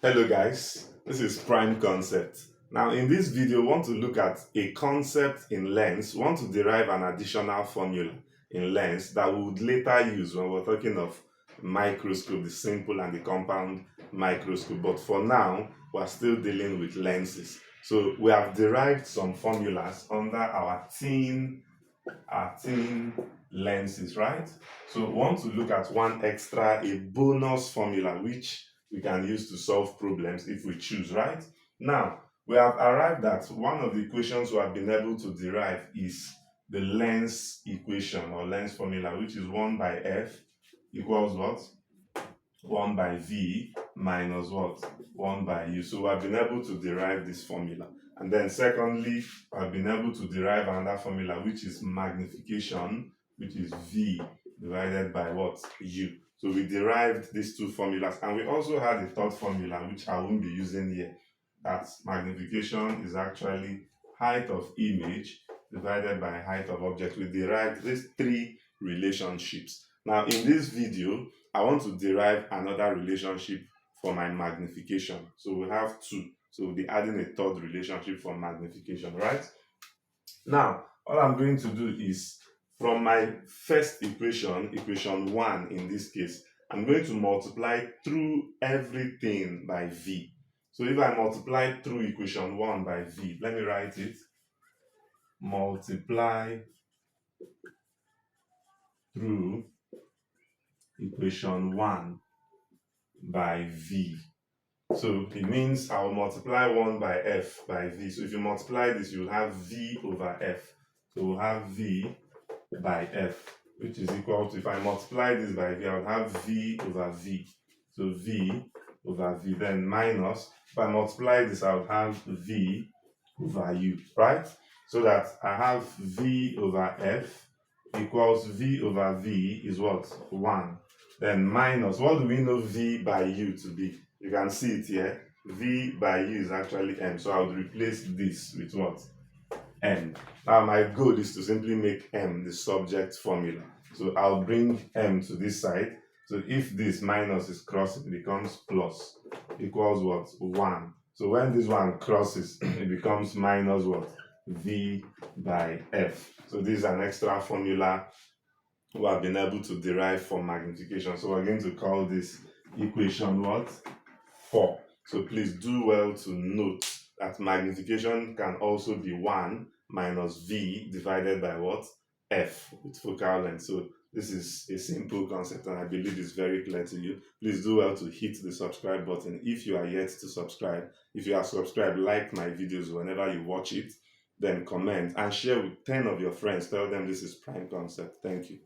Hello guys, this is Prime Concept. Now in this video, we want to look at a concept in lengths. We want to derive an additional formula in lengths that we would later use when we're talking of microscope, the simple and the compound microscope. But for now, we're still dealing with lenses. So we have derived some formulas under our thin lenses, right? So we want to look at one extra, a bonus formula, which we can use to solve problems if we choose, right? Now, we have arrived at one of the equations we have been able to derive is the length equation or length formula, which is 1 by f equals what? 1 by v minus what? 1 by u. So we have been able to derive this formula. And then secondly, I've been able to derive another formula, which is magnification, which is v divided by what? U. So we derived these two formulas, and we also had a third formula, which I won't be using here. That magnification is actually height of image divided by height of object. We derived these three relationships. Now in this video, I want to derive another relationship for my magnification. So we have two. So we'll be adding a third relationship for magnification, right? Now, all I'm going to do is from my first equation, equation 1 in this case, I'm going to multiply through everything by v. So if I multiply through equation 1 by v, let me write it. Multiply through equation 1 by v. So it means I will multiply 1 by f by v. So if you multiply this, you'll have v over f. So we'll have v by f, which is equal to, if I multiply this by v, I'll have v over v. So v over v, then minus, if I multiply this, I'll have v over u, right? So that I have v over f equals v over v is what? 1. Then minus, what do we know v by u to be? You can see it here. V by u is actually m. So I would replace this with what? M. Now my goal is to simply make m the subject formula. So I'll bring m to this side. So if this minus is crossed, it becomes plus, equals what? 1. So when this one crosses, it becomes minus what? V by f. So this is an extra formula we have been able to derive from magnification. So we're going to call this equation what? 4. So please do well to note that magnification can also be 1 minus v divided by what? F with focal length. So this is a simple concept, and I believe it's very clear to you. Please do well to hit the subscribe button if you are yet to subscribe. If you are subscribed, like my videos whenever you watch it, then comment and share with 10 of your friends. Tell them this is Prime Concept. Thank you.